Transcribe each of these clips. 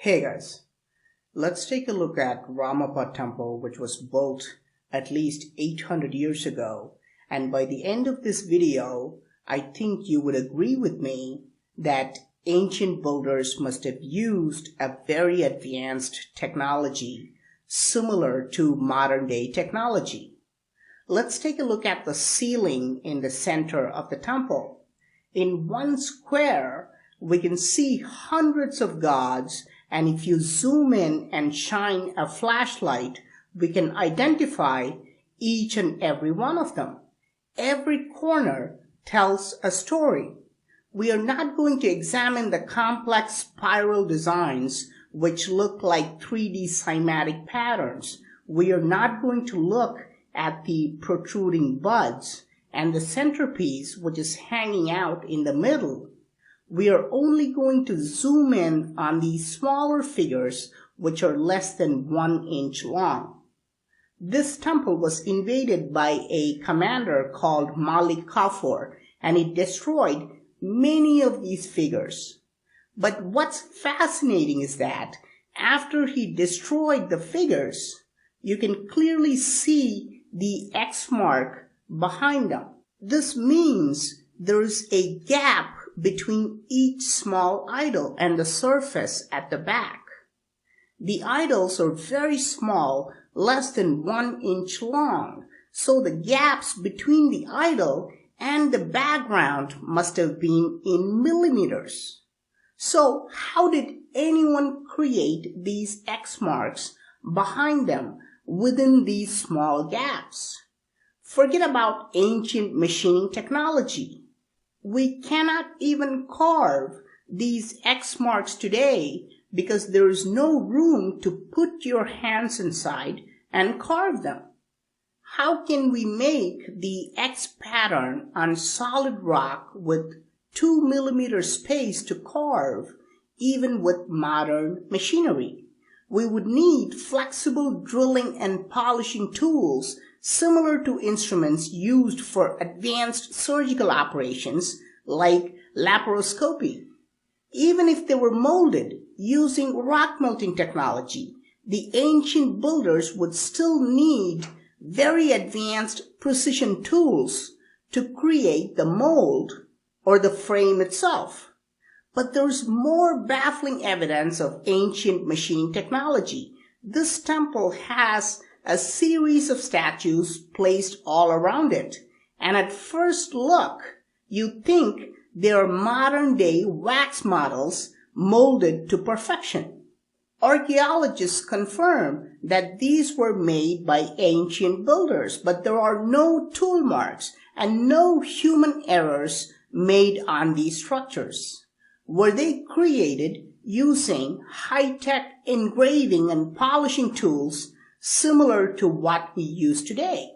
Hey guys, let's take a look at Ramappa Temple, which was built at least 800 years ago. And by the end of this video, I think you would agree with me that ancient builders must have used a very advanced technology similar to modern day technology. Let's take a look at the ceiling in the center of the temple. In one square, we can see hundreds of gods, and if you zoom in and shine a flashlight, we can identify each and every one of them. Every corner tells a story. We are not going to examine the complex spiral designs which look like 3D cymatic patterns. We are not going to look at the protruding buds and the centerpiece which is hanging out in the middle. We are only going to zoom in on these smaller figures which are less than 1 inch long. This temple was invaded by a commander called Malik Kafur, and he destroyed many of these figures. But what's fascinating is that after he destroyed the figures, you can clearly see the X mark behind them. This means there is a gap between each small idol and the surface at the back. The idols are very small, less than 1 inch long, so the gaps between the idol and the background must have been in millimeters. So how did anyone create these X marks behind them within these small gaps? Forget about ancient machining technology. We cannot even carve these X marks today because there is no room to put your hands inside and carve them. How can we make the X pattern on solid rock with 2 millimeter space to carve even with modern machinery? We would need flexible drilling and polishing tools similar to instruments used for advanced surgical operations like laparoscopy. Even if they were molded using rock melting technology, the ancient builders would still need very advanced precision tools to create the mold or the frame itself. But there's more baffling evidence of ancient machining technology. This temple has a series of statues placed all around it, and at first look, you think they are modern-day wax models molded to perfection. Archaeologists confirm that these were made by ancient builders, but there are no tool marks and no human errors made on these structures. Were they created using high-tech engraving and polishing tools similar to what we use today?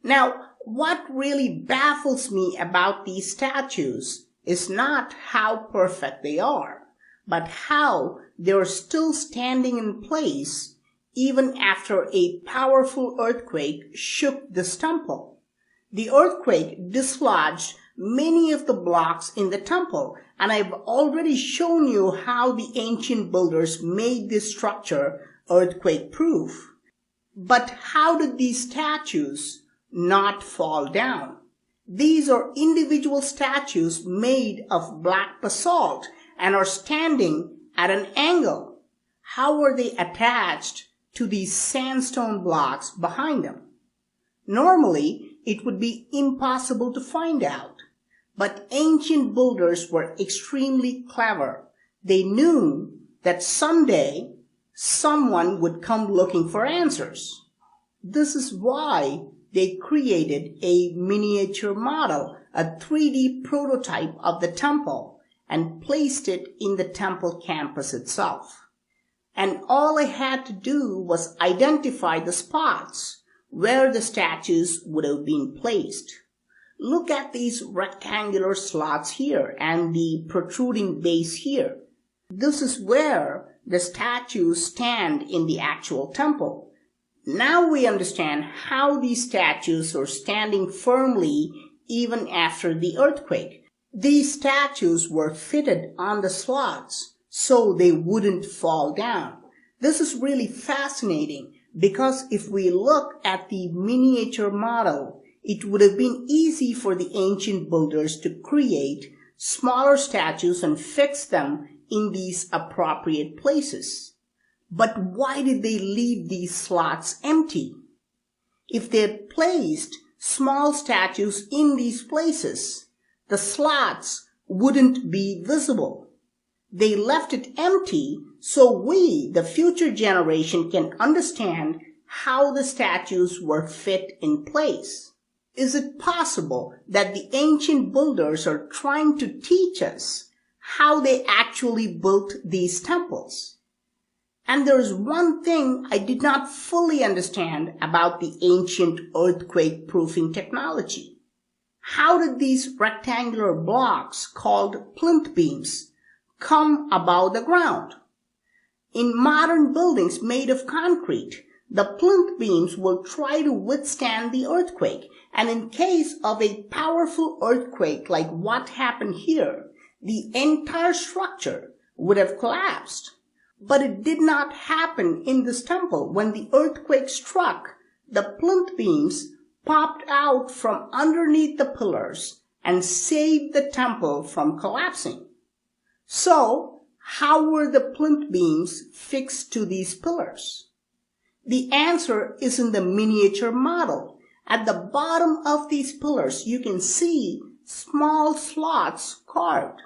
Now, what really baffles me about these statues is not how perfect they are, but how they are still standing in place even after a powerful earthquake shook this temple. The earthquake dislodged many of the blocks in the temple, and I've already shown you how the ancient builders made this structure earthquake-proof. But how did these statues not fall down? These are individual statues made of black basalt and are standing at an angle. How are they attached to these sandstone blocks behind them? Normally, it would be impossible to find out. But ancient builders were extremely clever. They knew that someday someone would come looking for answers. This is why they created a miniature model, a 3D prototype of the temple, and placed it in the temple campus itself. And all I had to do was identify the spots where the statues would have been placed. Look at these rectangular slots here and the protruding base here. This is where the statues stand in the actual temple. Now we understand how these statues are standing firmly even after the earthquake. These statues were fitted on the slots so they wouldn't fall down. This is really fascinating because if we look at the miniature model, it would have been easy for the ancient builders to create smaller statues and fix them in these appropriate places. But why did they leave these slots empty? If they had placed small statues in these places, the slots wouldn't be visible. They left it empty so we, the future generation, can understand how the statues were fit in place. Is it possible that the ancient builders are trying to teach us how they actually built these temples? And there is one thing I did not fully understand about the ancient earthquake-proofing technology. How did these rectangular blocks called plinth beams come above the ground? In modern buildings made of concrete, the plinth beams will try to withstand the earthquake, and in case of a powerful earthquake like what happened here, the entire structure would have collapsed. But it did not happen in this temple. When the earthquake struck, the plinth beams popped out from underneath the pillars and saved the temple from collapsing. So, how were the plinth beams fixed to these pillars? The answer is in the miniature model. At the bottom of these pillars, you can see small slots carved.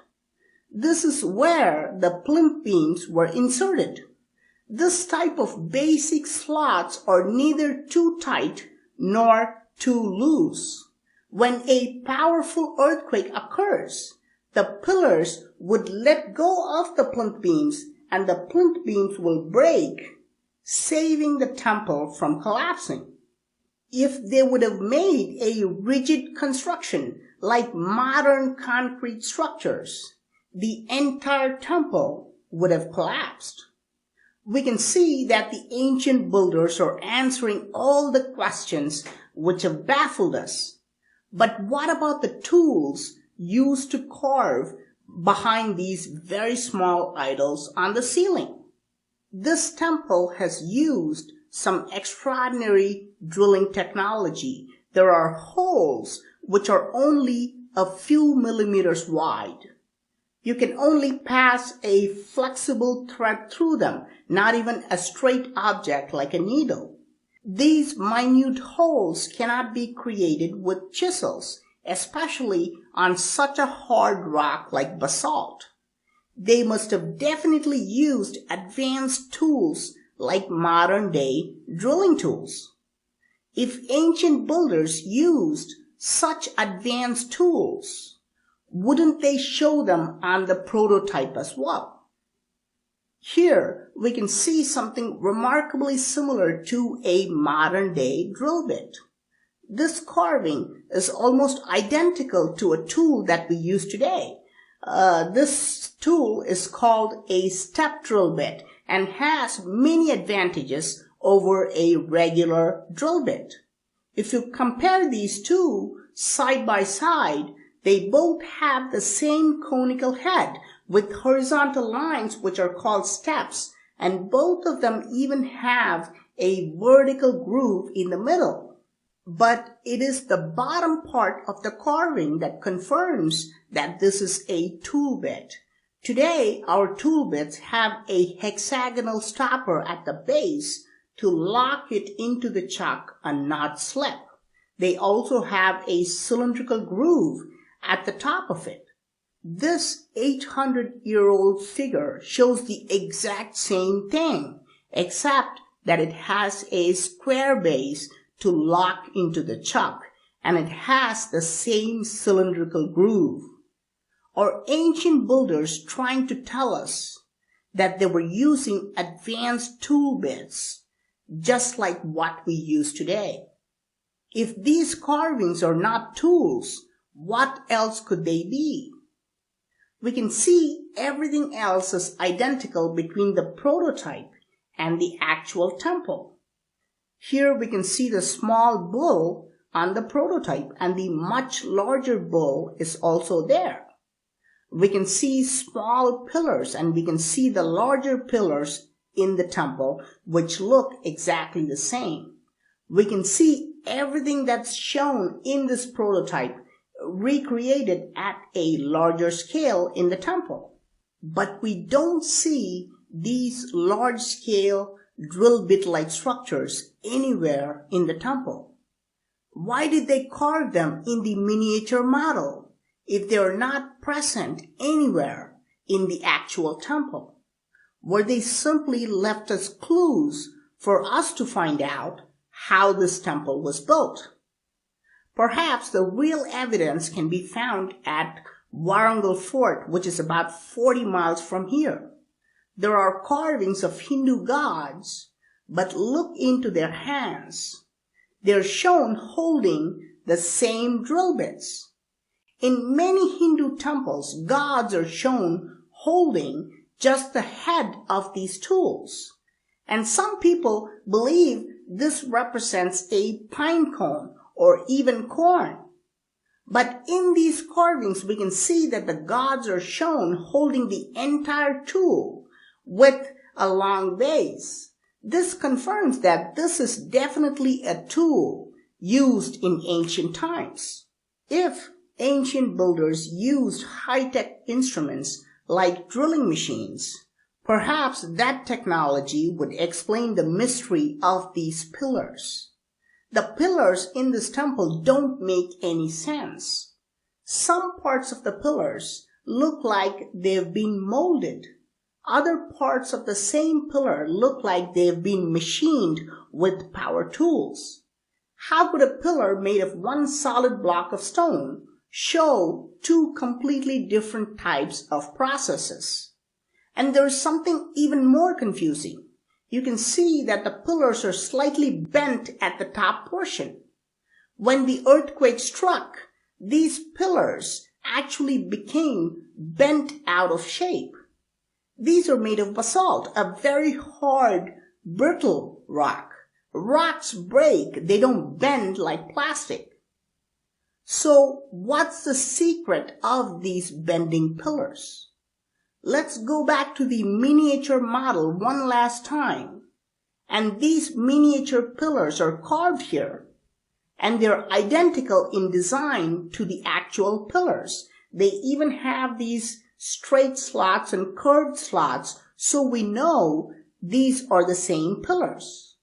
This is where the plinth beams were inserted. This type of basic slots are neither too tight nor too loose. When a powerful earthquake occurs, the pillars would let go of the plinth beams and the plinth beams will break, saving the temple from collapsing. If they would have made a rigid construction like modern concrete structures, the entire temple would have collapsed. We can see that the ancient builders are answering all the questions which have baffled us. But what about the tools used to carve behind these very small idols on the ceiling? This temple has used some extraordinary drilling technology. There are holes which are only a few millimeters wide. You can only pass a flexible thread through them, not even a straight object like a needle. These minute holes cannot be created with chisels, especially on such a hard rock like basalt. They must have definitely used advanced tools like modern-day drilling tools. If ancient builders used such advanced tools, wouldn't they show them on the prototype as well? Here we can see something remarkably similar to a modern-day drill bit. This carving is almost identical to a tool that we use today. This tool is called a step drill bit and has many advantages over a regular drill bit. If you compare these two side by side, they both have the same conical head with horizontal lines which are called steps, and both of them even have a vertical groove in the middle. But it is the bottom part of the carving that confirms that this is a tool bit. Today, our tool bits have a hexagonal stopper at the base to lock it into the chuck and not slip. They also have a cylindrical groove at the top of it. This 800-year-old figure shows the exact same thing, except that it has a square base to lock into the chuck, and it has the same cylindrical groove. Are ancient builders trying to tell us that they were using advanced tool bits, just like what we use today? If these carvings are not tools, what else could they be? We can see everything else is identical between the prototype and the actual temple. Here we can see the small bull on the prototype and the much larger bull is also there. we can see small pillars and we can see the larger pillars in the temple which look exactly the same. We can see everything that's shown in this prototype recreated at a larger scale in the temple. But we don't see these large-scale drill bit-like structures anywhere in the temple. Why did they carve them in the miniature model if they are not present anywhere in the actual temple? Were they simply left as clues for us to find out how this temple was built? Perhaps the real evidence can be found at Warangal Fort, which is about 40 miles from here. There are carvings of Hindu gods, but look into their hands. They're shown holding the same drill bits. In many Hindu temples, gods are shown holding just the head of these tools. And some people believe this represents a pine cone or even corn. But in these carvings, we can see that the gods are shown holding the entire tool with a long base. This confirms that this is definitely a tool used in ancient times. If ancient builders used high-tech instruments like drilling machines, perhaps that technology would explain the mystery of these pillars. The pillars in this temple don't make any sense. Some parts of the pillars look like they've been molded. Other parts of the same pillar look like they've been machined with power tools. How could a pillar made of one solid block of stone show two completely different types of processes? And there's something even more confusing. You can see that the pillars are slightly bent at the top portion. When the earthquake struck, these pillars actually became bent out of shape. These are made of basalt, a very hard, brittle rock. Rocks break, they don't bend like plastic. So what's the secret of these bending pillars? Let's go back to the miniature model one last time. And these miniature pillars are carved here. And they're identical in design to the actual pillars. They even have these straight slots and curved slots, so we know these are the same pillars.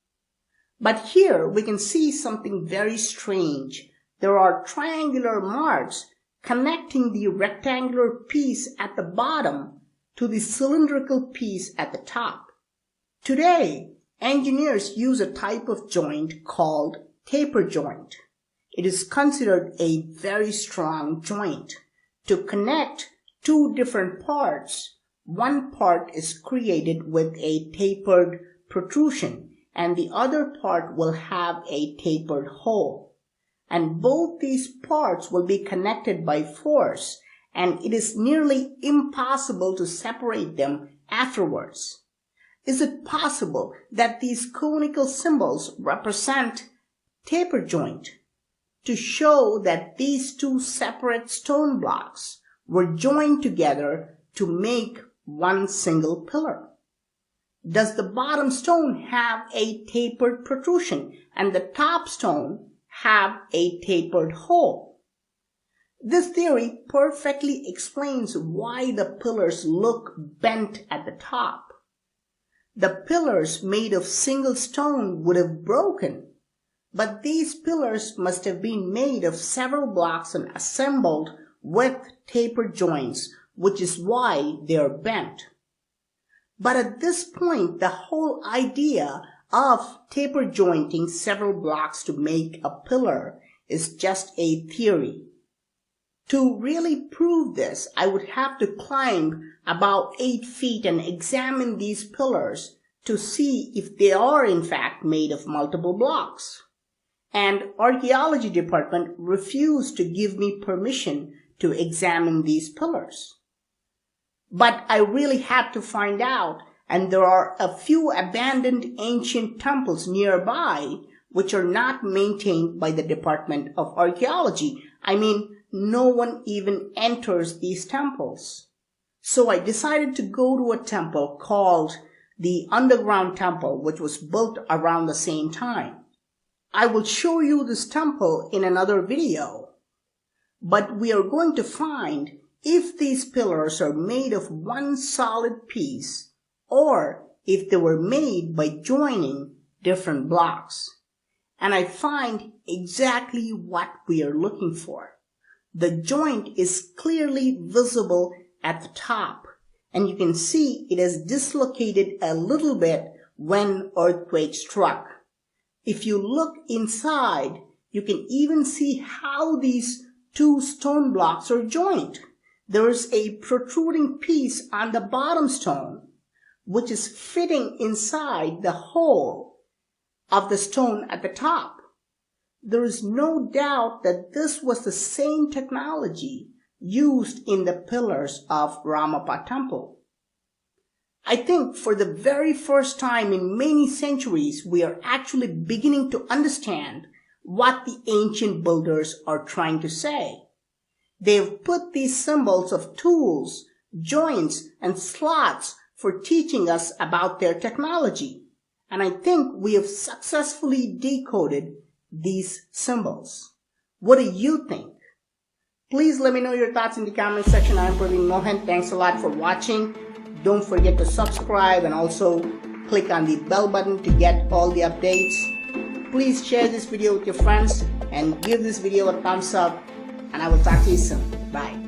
But here we can see something very strange. There are triangular marks connecting the rectangular piece at the bottom to the cylindrical piece at the top. Today, engineers use a type of joint called taper joint. It is considered a very strong joint. To connect two different parts, one part is created with a tapered protrusion and the other part will have a tapered hole. And both these parts will be connected by force, and it is nearly impossible to separate them afterwards. Is it possible that these conical symbols represent taper joint to show that these two separate stone blocks were joined together to make one single pillar? Does the bottom stone have a tapered protrusion and the top stone have a tapered hole? This theory perfectly explains why the pillars look bent at the top. The pillars made of single stone would have broken, but these pillars must have been made of several blocks and assembled with tapered joints, which is why they are bent. But at this point, the whole idea of taper jointing several blocks to make a pillar is just a theory. To really prove this, I would have to climb about 8 feet and examine these pillars to see if they are in fact made of multiple blocks. And archaeology department refused to give me permission to examine these pillars. But I really had to find out, and there are a few abandoned ancient temples nearby which are not maintained by the Department of Archaeology. I mean, no one even enters these temples. So I decided to go to a temple called the Underground Temple, which was built around the same time. I will show you this temple in another video, but we are going to find if these pillars are made of one solid piece or if they were made by joining different blocks. And I find exactly what we are looking for. The joint is clearly visible at the top, and you can see it has dislocated a little bit when earthquake struck. If you look inside, you can even see how these two stone blocks are joined. There is a protruding piece on the bottom stone, which is fitting inside the hole of the stone at the top. There is no doubt that this was the same technology used in the pillars of Ramappa Temple. I think for the very first time in many centuries, we are actually beginning to understand what the ancient builders are trying to say. They've put these symbols of tools, joints, and slots for teaching us about their technology. And I think we have successfully decoded these symbols. What do you think? Please let me know your thoughts in the comment section. I'm Praveen Mohan. Thanks a lot for watching. Don't forget to subscribe and also click on the bell button to get all the updates. Please share this video with your friends and give this video a thumbs up, and I will talk to you soon. Bye.